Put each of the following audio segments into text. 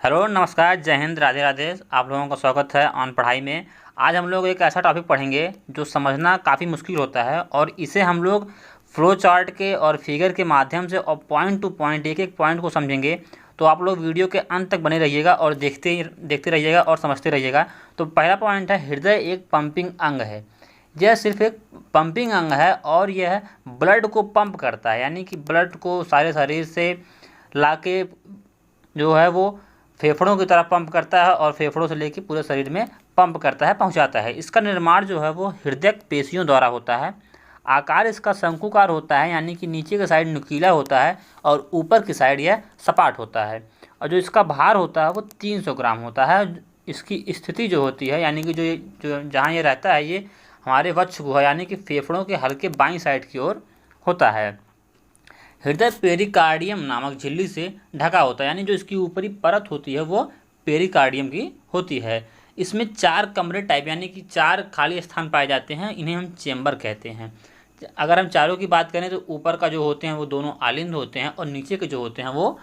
Hello नमस्कार, जय हिंद, राधे राधे। आप लोगों का स्वागत है ऑन पढ़ाई में। आज हम लोग एक ऐसा टॉपिक पढ़ेंगे जो समझना काफ़ी मुश्किल होता है और इसे हम लोग फ्लो चार्ट के और फिगर के माध्यम से और पॉइंट टू पॉइंट एक एक पॉइंट को समझेंगे। तो आप लोग वीडियो के अंत तक बने रहिएगा और देखते रहिएगा और समझते रहिएगा। तो पहला पॉइंट है, हृदय एक पंपिंग अंग है। यह सिर्फ एक पंपिंग अंग है और यह ब्लड को पंप करता है, यानी कि ब्लड को सारे शरीर से ला के जो है वो फेफड़ों की तरफ पंप करता है और फेफड़ों से लेकर पूरे शरीर में पंप करता है, पहुंचाता है। इसका निर्माण जो है वो हृदय पेशियों द्वारा होता है। आकार इसका शंकुकार होता है, यानी कि नीचे की साइड नुकीला होता है और ऊपर की साइड यह सपाट होता है। और जो इसका भार होता है वो 300 ग्राम होता है। इसकी स्थिति जो होती है, यानी कि जो जहाँ ये रहता है, ये हमारे वक्ष गुहा यानी कि फेफड़ों के हल्के बाईं साइड की ओर होता है। हृदय पेरिकार्डियम नामक झिल्ली से ढका होता है, यानी जो इसकी ऊपरी परत होती है वो पेरिकार्डियम की होती है। इसमें 4 कमरे टाइप यानी कि 4 खाली स्थान पाए जाते हैं, इन्हें हम चेंबर कहते हैं। अगर हम चारों की बात करें तो ऊपर का जो होते हैं वो दोनों आलिंद होते हैं और नीचे के जो होते हैं वो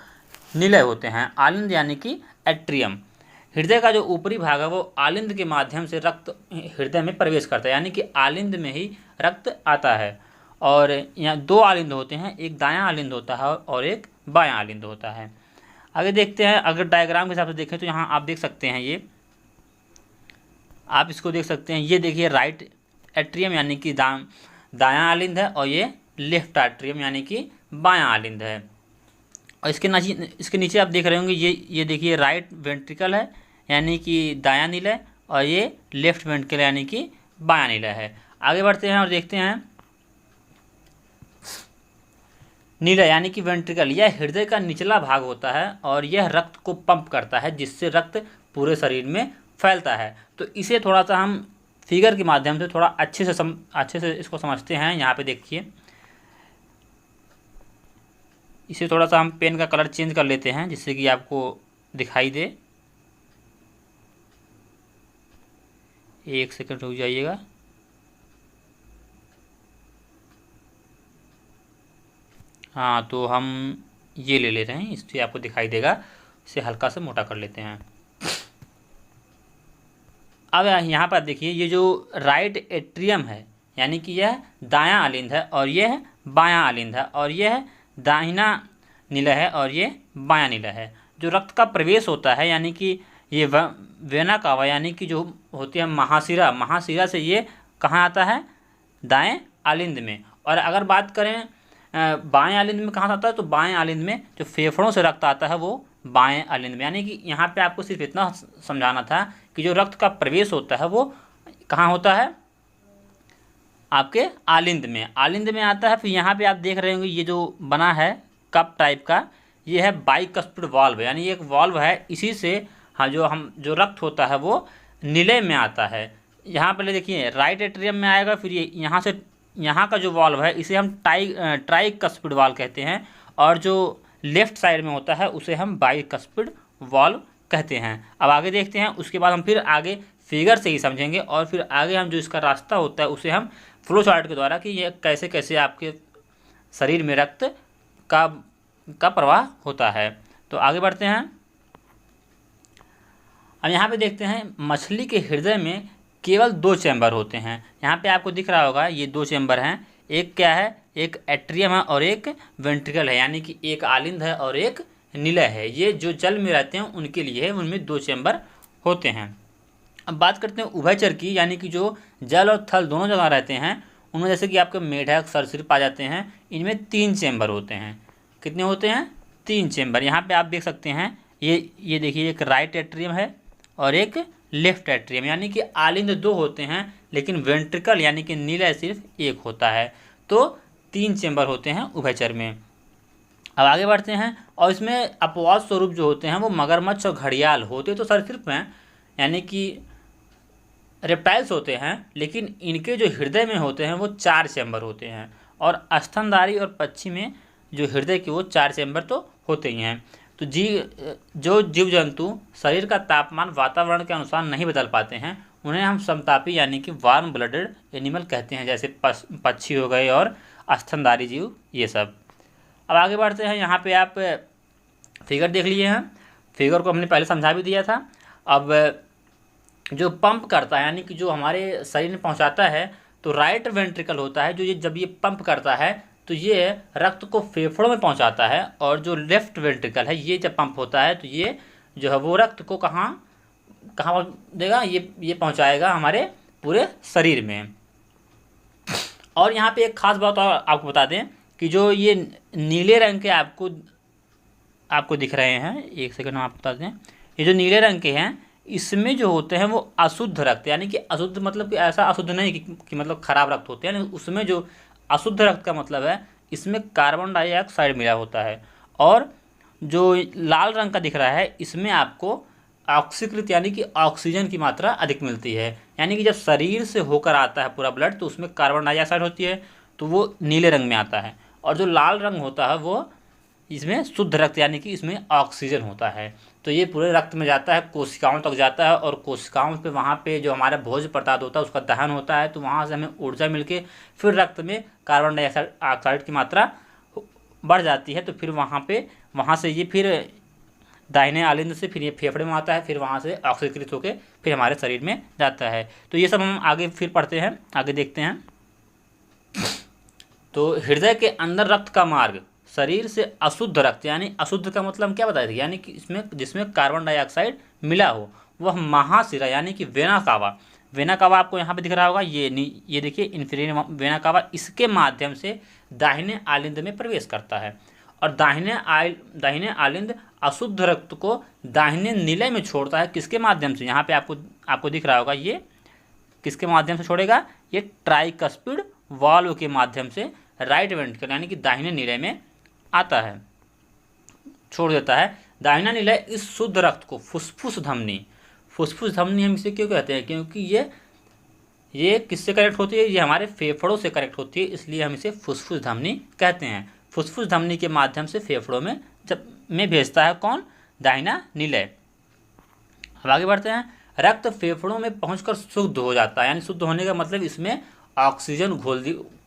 निलय होते हैं। आलिंद यानी कि एट्रियम। हृदय का जो ऊपरी भाग है वो आलिंद के माध्यम से रक्त हृदय में प्रवेश करता है, यानी कि आलिंद में ही रक्त आता है। और यहाँ 2 आलिंद होते हैं, एक दायां आलिंद होता है और एक बायां आलिंद होता है। आगे देखते हैं, अगर डायग्राम के हिसाब से देखें तो यहाँ आप देख सकते हैं, ये आप इसको देख सकते हैं। ये देखिए राइट एट्रियम यानी कि दायां आलिंद है और ये लेफ्ट एट्रियम यानी कि बायां आलिंद है। और इसके नीचे आप देख रहे होंगे, ये देखिए राइट वेंट्रिकल है यानी कि दायां निलय और ये लेफ्ट वेंट्रिकल यानी कि बायां निलय है। आगे बढ़ते हैं और देखते हैं निलय यानी कि वेंट्रिकल। यह हृदय का निचला भाग होता है और यह रक्त को पंप करता है, जिससे रक्त पूरे शरीर में फैलता है। तो इसे थोड़ा सा हम फिगर के माध्यम से थोड़ा अच्छे से इसको समझते हैं। यहाँ पे देखिए, इसे थोड़ा सा हम पेन का कलर चेंज कर लेते हैं जिससे कि आपको दिखाई दे। एक सेकंड रुक जाइएगा। हाँ, तो हम ये ले लेते हैं, इससे आपको दिखाई देगा। इसे हल्का से मोटा कर लेते हैं। अब यहाँ पर देखिए, ये जो राइट एट्रियम है यानी कि यह दायां आलिंद है और यह बायां आलिंद है और यह दाहिना निलय है और ये बायां निलय है। जो रक्त का प्रवेश होता है यानी कि ये वेना कावा यानी कि जो होती है महाशिरा से ये कहाँ आता है, दाएं आलिंद में। और अगर बात करें बाएं आलिंद में कहाँ आता है, तो बाएं आलिंद में जो फेफड़ों से रक्त आता है वो बाएं आलिंद में। यानी कि यहाँ पे आपको सिर्फ इतना समझाना था कि जो रक्त का प्रवेश होता है वो कहाँ होता है, आपके आलिंद में आता है। फिर यहाँ पे आप देख रहे होंगे ये जो बना है कप टाइप का, ये है बाइकस्पिड वाल्व, यानी एक वाल्व है। इसी से हाँ जो रक्त होता है वो निलय में आता है। यहाँ पहले देखिए राइट एट्रियम में आएगा, फिर ये यहाँ का जो वाल्व है इसे हम ट्राइकस्पिड वाल्व कहते हैं और जो लेफ्ट साइड में होता है उसे हम बाइकस्पिड वाल्व कहते हैं। अब आगे देखते हैं, उसके बाद हम फिर आगे फिगर से ही समझेंगे और फिर आगे हम जो इसका रास्ता होता है उसे हम फ्लो चार्ट के द्वारा कि ये कैसे कैसे आपके शरीर में रक्त का प्रवाह होता है। तो आगे बढ़ते हैं। अब यहाँ पे देखते हैं, मछली के हृदय में केवल 2 चैम्बर होते हैं। यहाँ पे आपको दिख रहा होगा ये 2 चैम्बर हैं। एक क्या है, एक एट्रियम है और एक वेंट्रिकल है, यानी कि एक आलिंद है और एक निलय है। ये जो जल में रहते हैं उनके लिए है, उनमें 2 चैम्बर होते हैं। अब बात करते हैं उभयचर की, यानी कि जो जल और थल दोनों जगह रहते हैं उनमें, जैसे कि आपके मेढक सरीसृप आ जाते हैं, इनमें 3 चैम्बर होते हैं। कितने होते हैं, 3 चैम्बर। यहाँ पे आप देख सकते हैं, ये देखिए एक राइट एट्रियम है और एक लेफ्ट एट्रियम, यानी कि आलिंद 2 होते हैं लेकिन वेंट्रिकल यानी कि निलय सिर्फ 1 होता है। तो 3 चैम्बर होते हैं उभयचर में। अब आगे बढ़ते हैं, और इसमें अपवाद स्वरूप जो होते हैं वो मगरमच्छ और घड़ियाल होते तो सरीसृप हैं, यानी कि रेप्टाइल्स होते हैं, लेकिन इनके जो हृदय में होते हैं वो 4 चैम्बर होते हैं। और स्तनधारी और पक्षी में जो हृदय के वो 4 चैम्बर तो होते ही हैं। तो जो जीव जंतु शरीर का तापमान वातावरण के अनुसार नहीं बदल पाते हैं उन्हें हम समतापी यानी कि वार्म ब्लडेड एनिमल कहते हैं, जैसे पक्षी हो गए और स्तनधारी जीव, ये सब। अब आगे बढ़ते हैं, यहाँ पे आप फिगर देख लिए हैं। फिगर को हमने पहले समझा भी दिया था। अब जो पंप करता है यानी कि जो हमारे शरीर में पहुंचाता है, तो राइट वेंट्रिकल होता है जो ये जब ये पंप करता है तो ये रक्त को फेफड़ों में पहुंचाता है, और जो लेफ्ट वेंट्रिकल है ये जब पंप होता है तो ये जो है वो रक्त को कहाँ कहाँ देगा, ये पहुंचाएगा हमारे पूरे शरीर में। और यहाँ पे एक खास बात और आपको बता दें कि जो ये नीले रंग के आपको दिख रहे हैं, एक सेकंड हम आपको बता दें, ये जो नीले रंग के हैं इसमें जो होते हैं वो अशुद्ध रक्त, यानी कि अशुद्ध मतलब कि ऐसा अशुद्ध नहीं कि मतलब खराब रक्त होते हैं, उसमें जो अशुद्ध रक्त का मतलब है इसमें कार्बन डाइऑक्साइड मिला होता है। और जो लाल रंग का दिख रहा है इसमें आपको ऑक्सीकृत यानी कि ऑक्सीजन की मात्रा अधिक मिलती है, यानी कि जब शरीर से होकर आता है पूरा ब्लड तो उसमें कार्बन डाइऑक्साइड होती है तो वो नीले रंग में आता है, और जो लाल रंग होता है वो इसमें शुद्ध रक्त यानी कि इसमें ऑक्सीजन होता है। तो ये पूरे रक्त में जाता है, कोशिकाओं तक जाता है, और कोशिकाओं पे वहाँ पे जो हमारा भोज्य पदार्थ होता है उसका दहन होता है, तो वहाँ से हमें ऊर्जा मिलके फिर रक्त में कार्बन डाइऑक्साइड की मात्रा बढ़ जाती है। तो फिर वहाँ से ये फिर दाहिने आलिंद से फिर ये फेफड़े में आता है, फिर वहाँ से ऑक्सीकृत होकर फिर हमारे शरीर में जाता है। तो ये सब हम आगे फिर पढ़ते हैं, आगे देखते हैं। तो हृदय के अंदर रक्त का मार्ग, शरीर से अशुद्ध रक्त, यानी अशुद्ध का मतलब हम क्या बताए थे, यानी कि इसमें जिसमें कार्बन डाइऑक्साइड मिला हो, वह महाशिरा यानी कि वेना कावा, वेना कावा आपको यहाँ पे दिख रहा होगा, ये देखिए इंफीरियर वेना कावा, इसके माध्यम से दाहिने आलिंद में प्रवेश करता है, और दाहिने आलिंद अशुद्ध रक्त को दाहिने निलय में छोड़ता है। किसके माध्यम से, यहाँ पे आपको दिख रहा होगा, ये किसके माध्यम से छोड़ेगा, ये ट्राइकस्पिड वाल्व के माध्यम से राइट वेंट्रिकल यानी कि दाहिने निलय में आता है, छोड़ देता है। दाहिना निलय इस शुद्ध रक्त को फुसफुस धमनी हम इसे क्यों कहते हैं, क्योंकि ये किससे कनेक्ट होती है, ये हमारे फेफड़ों से कनेक्ट होती है, इसलिए हम इसे फुसफुस धमनी कहते हैं। फुसफुस धमनी के माध्यम से फेफड़ों में भेजता है कौन, दाहिना निलय। अब आगे बढ़ते हैं। रक्त फेफड़ों में पहुंचकर शुद्ध हो जाता है, यानी शुद्ध होने का मतलब इसमें ऑक्सीजन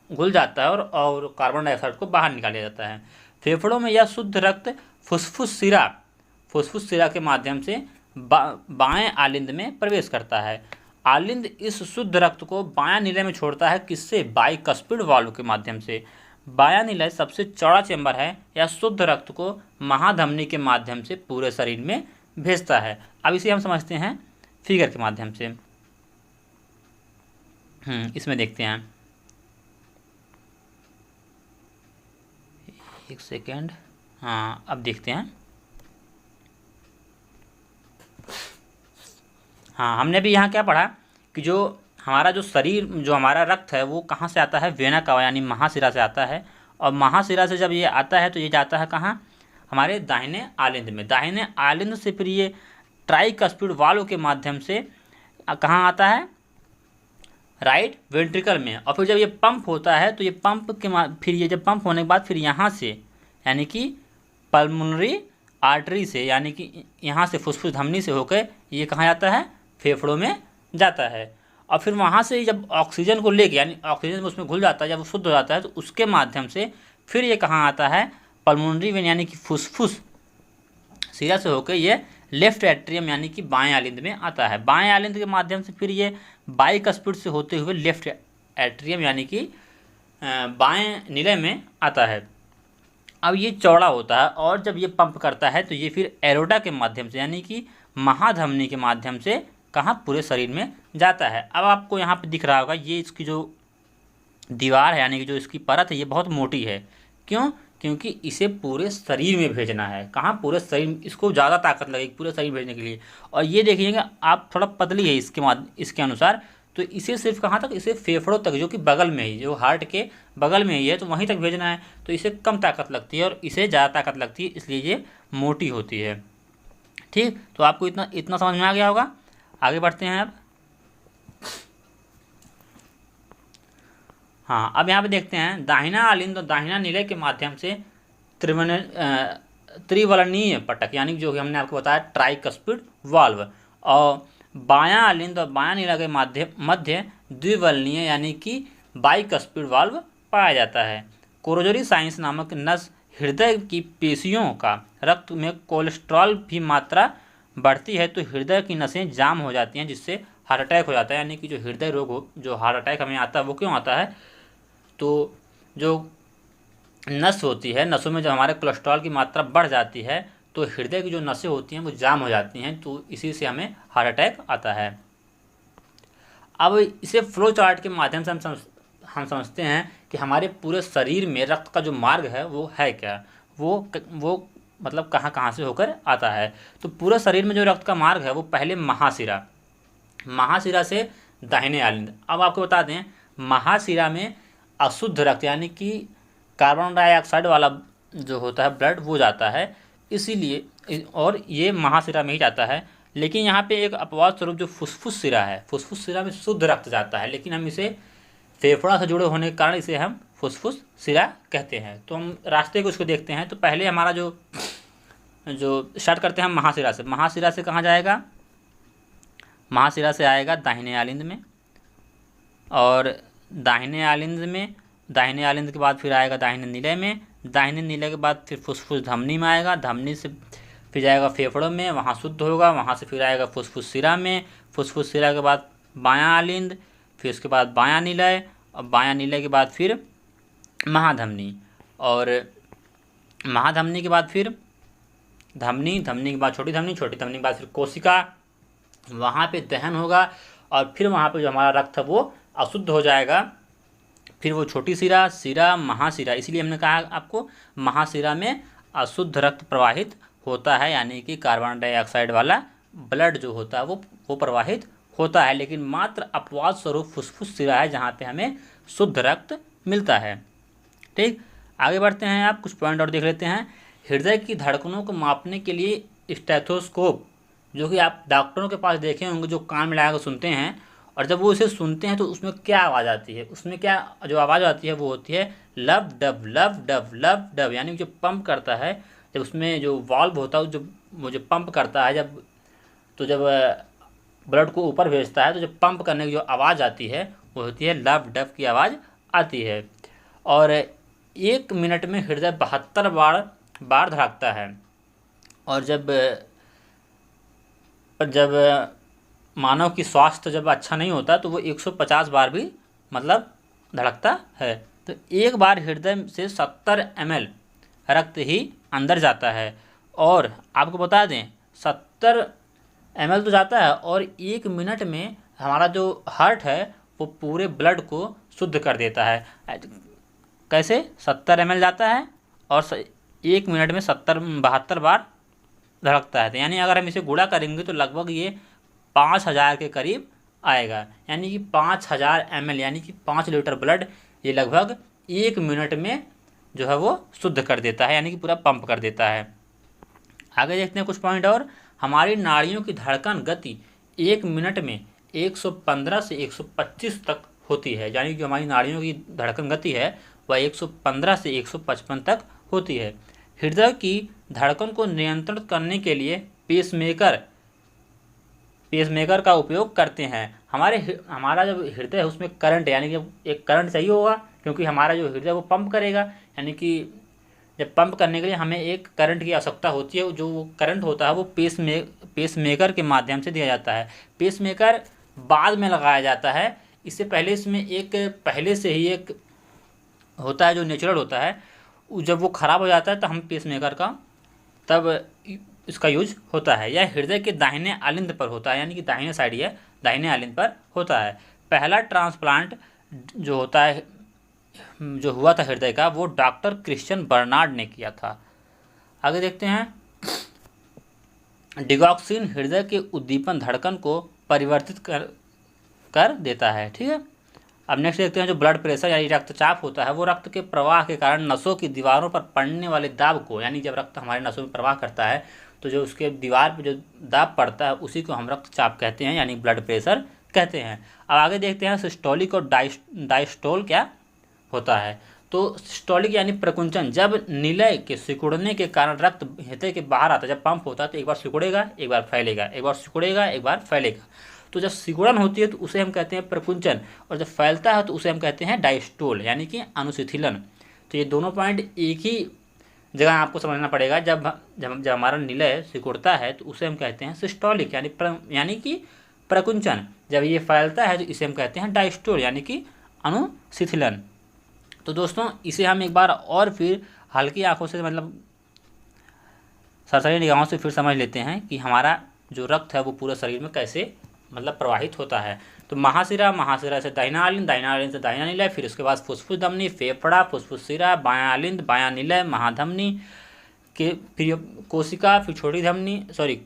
घुल जाता है और कार्बन डाइऑक्साइड को बाहर निकाला जाता है। फेफड़ों में यह शुद्ध रक्त फुसफुस सिरा के माध्यम से बाएं आलिंद में प्रवेश करता है। आलिंद इस शुद्ध रक्त को बायां निलय में छोड़ता है, किससे, बाइकस्पिड वाल्व के माध्यम से। बायां निलय सबसे चौड़ा चेंबर है, यह शुद्ध रक्त को महाधमनी के माध्यम से पूरे शरीर में भेजता है। अब इसे हम समझते हैं फिगर के माध्यम से। इसमें देखते हैं, एक सेकेंड, हाँ अब देखते हैं। हाँ, हमने भी यहाँ क्या पढ़ा कि जो हमारा रक्त है वो कहाँ से आता है, वेना कावा यानी महाशिरा से आता है, और महाशिरा से जब ये आता है तो ये जाता है कहाँ, हमारे दाहिने आलिंद में। दाहिने आलिंद से फिर ये ट्राइकस्पिड वाल्व के माध्यम से कहाँ आता है, राइट वेंट्रिकल में, और फिर जब ये पंप होता है तो ये पंप के फिर ये जब पंप होने के बाद फिर यहाँ से यानी कि पल्मोनरी आर्टरी से यानी कि यहाँ से फुसफुस धमनी से होकर ये कहाँ जाता है, फेफड़ों में जाता है, और फिर वहाँ से जब ऑक्सीजन को लेके यानी ऑक्सीजन उसमें घुल जाता है, जब वो शुद्ध हो जाता है तो उसके माध्यम से फिर ये कहाँ आता है, पल्मोनरी वेन यानी कि फुसफुस सिरा से होकर ये लेफ्ट एट्रियम यानी कि बाएं आलिंद में आता है। बाएं आलिंद के माध्यम से फिर ये बाइकस्पिड से होते हुए लेफ्ट एट्रियम यानी कि बाएं निलय में आता है। अब ये चौड़ा होता है, और जब ये पंप करता है तो ये फिर एरोटा के माध्यम से यानी कि महाधमनी के माध्यम से कहाँ, पूरे शरीर में जाता है। अब आपको यहाँ पे दिख रहा होगा ये इसकी जो दीवार है यानी कि जो इसकी परत है ये बहुत मोटी है। क्यों, क्योंकि इसे पूरे शरीर में भेजना है, कहाँ, पूरे शरीर, इसको ज़्यादा ताकत लगेगी पूरे शरीर भेजने के लिए। और ये देखिएगा आप थोड़ा पतली है इसके अनुसार, तो इसे सिर्फ कहाँ तक, इसे फेफड़ों तक जो कि बगल में ही, जो हार्ट के बगल में ही है, तो वहीं तक भेजना है, तो इसे कम ताकत लगती है और इसे ज़्यादा ताकत लगती है, इसलिए ये मोटी होती है। ठीक, तो आपको इतना समझ में आ गया होगा। आगे बढ़ते हैं अब। हाँ, अब यहाँ पे देखते हैं दाहिना आलिंद और दाहिना निलय के माध्यम से त्रिवलनीय पटक यानी जो कि हमने आपको बताया ट्राइकस्पिड वाल्व, और बायां आलिंद और बायां निलय के मध्य द्विवलनीय यानी कि बाइकस्पिड वाल्व पाया जाता है। कोरोजरी साइंस नामक नस हृदय की पेशियों का रक्त में कोलेस्ट्रॉल भी मात्रा बढ़ती है तो हृदय की नसें जाम हो जाती हैं, जिससे हार्ट अटैक हो जाता है। यानी कि जो हृदय रोग हो, जो हार्ट अटैक हमें आता है वो क्यों आता है, तो जो नस होती है, नसों में जब हमारे कोलेस्ट्रॉल की मात्रा बढ़ जाती है तो हृदय की जो नसें होती हैं वो जाम हो जाती हैं, तो इसी से हमें हार्ट अटैक आता है। अब इसे फ्लो चार्ट के माध्यम से हम समझते हैं कि हमारे पूरे शरीर में रक्त का जो मार्ग है वो है क्या, वो मतलब कहाँ कहाँ से होकर आता है। तो पूरे शरीर में जो रक्त का मार्ग है वो पहले महाशिरा से दाहिने आलिंद। अब आपको बता दें, महाशिरा में अशुद्ध रक्त यानी कि कार्बन डाइऑक्साइड वाला जो होता है ब्लड वो जाता है, इसीलिए और ये महाशिरा में ही जाता है। लेकिन यहाँ पे एक अपवाद स्वरूप जो फुसफुस शिरा है, फुसफुस शिरा में शुद्ध रक्त जाता है, लेकिन हम इसे फेफड़ा से जुड़े होने के कारण इसे हम फुसफुस शिरा कहते हैं। तो हम रास्ते को इसको देखते हैं। तो पहले हमारा जो स्टार्ट करते हैं हम महाशिरा से कहाँ जाएगा, महाशिरा से आएगा दाहिने आलिंद में, और दाहिने आलिंद के बाद फिर आएगा दाहिने नीले में, दाहिने नीले के बाद फिर फुसफुस धमनी में आएगा, धमनी से फिर जाएगा फेफड़ों में, वहाँ शुद्ध होगा, वहाँ से फिर आएगा फुसफुस शिरा में, फुसफुस शिरा के बाद बायां आलिंद, फिर उसके बाद बायां नीलय, और बायां नीलय के बाद फिर महाधमनी, और महाधमनी के बाद फिर धमनी के बाद छोटी धमनी के बाद फिर कोशिका, वहाँ पे दहन होगा, और फिर वहाँ पे जो हमारा रक्त है वो अशुद्ध हो जाएगा। फिर वो छोटी शिरा महाशिरा, इसीलिए हमने कहा आपको महाशिरा में अशुद्ध रक्त प्रवाहित होता है, यानी कि कार्बन डाइऑक्साइड वाला ब्लड जो होता है वो प्रवाहित होता है। लेकिन मात्र अपवाद स्वरूप फुसफुस शिरा है जहाँ पे हमें शुद्ध रक्त मिलता है। ठीक, आगे बढ़ते हैं। आप कुछ पॉइंट और देख लेते हैं। हृदय की धड़कनों को मापने के लिए स्टेथोस्कोप, जो कि आप डॉक्टरों के पास देखे होंगे, जो कान में लगा कर सुनते हैं, और जब वो इसे सुनते हैं तो उसमें क्या आवाज़ आती है, उसमें क्या जो आवाज़ आती है वो होती है love dub love dub love dub, यानी जो पंप करता है, जब उसमें जो वाल्व होता है वो जो पंप करता है, जब ब्लड को ऊपर भेजता है, तो जब पंप करने की जो आवाज़ आती है वो होती है लव डब की आवाज़ आती है। और 1 मिनट में हृदय 72 बार धड़कता है, और जब मानव की स्वास्थ्य जब अच्छा नहीं होता तो वो 150 बार भी मतलब धड़कता है। तो एक बार हृदय से 70 ml रक्त ही अंदर जाता है, और आपको बता दें 70 ml तो जाता है, और 1 मिनट में हमारा जो हार्ट है वो पूरे ब्लड को शुद्ध कर देता है। कैसे, 70 ml जाता है और 1 मिनट में 72 बार धड़कता है। तो यानी अगर हम इसे गुणा करेंगे तो लगभग ये 5000 के करीब आएगा, यानी कि 5000 ml यानी कि 5 लीटर ब्लड ये लगभग 1 मिनट में जो है वो शुद्ध कर देता है, यानी कि पूरा पंप कर देता है। आगे देखते हैं कुछ पॉइंट और। हमारी नाड़ियों की धड़कन गति 1 मिनट में 115 से 125 तक होती है, यानी कि हमारी नाड़ियों की धड़कन गति है वह 115 से 155 तक होती है। हृदय की धड़कन को नियंत्रित करने के लिए पेसमेकर का उपयोग करते हैं। हमारा जब हृदय है उसमें करंट, यानी कि एक करंट चाहिए होगा, क्योंकि हमारा जो हृदय वो पंप करेगा, यानी कि जब पंप करने के लिए हमें एक करंट की आवश्यकता होती है। जो करंट होता है वो पेसमेकर के माध्यम से दिया जाता है। पेसमेकर बाद में लगाया जाता है, इससे पहले इसमें पहले से ही एक होता है जो नेचुरल होता है, जब वो ख़राब हो जाता है तो हम पेसमेकर का तब इसका यूज होता है। यह हृदय के दाहिने आलिंद पर होता है, यानी कि दाहिने साइड या दाहिने आलिंद पर होता है। पहला ट्रांसप्लांट जो होता है, जो हुआ था हृदय का, वो डॉक्टर क्रिश्चियन बर्नार्ड ने किया था। आगे देखते हैं। डिगॉक्सिन हृदय के उद्दीपन धड़कन को परिवर्तित कर देता है। ठीक है, अब नेक्स्ट देखते हैं। जो ब्लड प्रेशर यानी रक्तचाप होता है वो रक्त के प्रवाह के कारण नसों की दीवारों पर पड़ने वाले दाब को, यानी जब रक्त हमारे नसों में प्रवाह करता है तो जो उसके दीवार पर जो दाब पड़ता है उसी को हम रक्तचाप कहते हैं, यानी ब्लड प्रेशर कहते हैं। अब आगे देखते हैं सिस्टोलिक और डायस्टोल क्या होता है। तो सिस्टोलिक यानी प्रकुंचन, जब निलय के सिकुड़ने के कारण रक्त हृदय के बाहर आता है, जब पंप होता है तो एक बार सिकुड़ेगा एक बार फैलेगा, एक बार सिकुड़ेगा एक बार फैलेगा। तो जब सिकुड़न होती है तो उसे हम कहते हैं प्रकुंचन, और जब फैलता है तो उसे हम कहते हैं डायस्टोल, यानी कि अनुशिथिलन। तो ये दोनों पॉइंट एक ही जगह आपको समझना पड़ेगा। जब जब जब हमारा निलय सिकुड़ता है तो उसे हम कहते हैं सिस्टोलिक यानी कि प्रकुंचन। जब ये फैलता है तो इसे हम कहते हैं डायस्टोल यानी कि अनुशिथिलन। तो दोस्तों इसे हम एक बार और फिर हल्की आंखों से मतलब सरसरी निगाहों से फिर समझ लेते हैं कि हमारा जो रक्त है वो पूरे शरीर में कैसे मतलब प्रवाहित होता है। तो महाशिरा, महाशिरा से दाहिना आलिंद, दाहिना आलिंद से दाहिना निलय, फिर उसके बाद फुसफुस धमनी, फेफड़ा, फुसफुस शिरा, बायां आलिंद, बायां निलय, महाधमनी के फिर कोशिका, फिर छोटी धमनी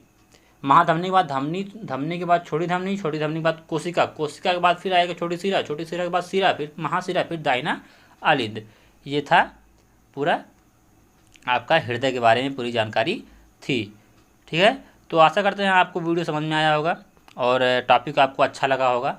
महाधमनी के बाद धमनी, धमनी के बाद छोटी धमनी, छोटी धमनी के बाद कोशिका, कोशिका के बाद फिर आएगा छोटी शिरा, छोटी शिरा के बाद शिरा, फिर महाशिरा, फिर दाहिना आलिंद। ये था पूरा आपका हृदय के बारे में पूरी जानकारी थी। ठीक है, तो आशा करते हैं आपको वीडियो समझ में आया होगा और टॉपिक आपको अच्छा लगा होगा,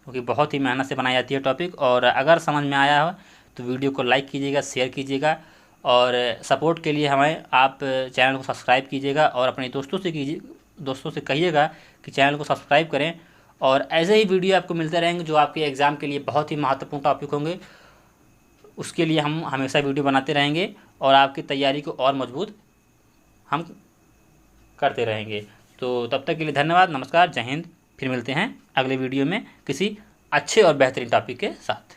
क्योंकि बहुत ही मेहनत से बनाई जाती है टॉपिक। और अगर समझ में आया हो तो वीडियो को लाइक कीजिएगा, शेयर कीजिएगा और सपोर्ट के लिए हमें आप चैनल को सब्सक्राइब कीजिएगा और अपने दोस्तों से कहिएगा कि चैनल को सब्सक्राइब करें। और ऐसे ही वीडियो आपको मिलते रहेंगे जो आपके एग्ज़ाम के लिए बहुत ही महत्वपूर्ण टॉपिक होंगे। उसके लिए हम हमेशा वीडियो बनाते रहेंगे और आपकी तैयारी को और मजबूत हम करते रहेंगे। तो तब तक के लिए धन्यवाद, नमस्कार, जय हिंद। फिर मिलते हैं अगले वीडियो में किसी अच्छे और बेहतरीन टॉपिक के साथ।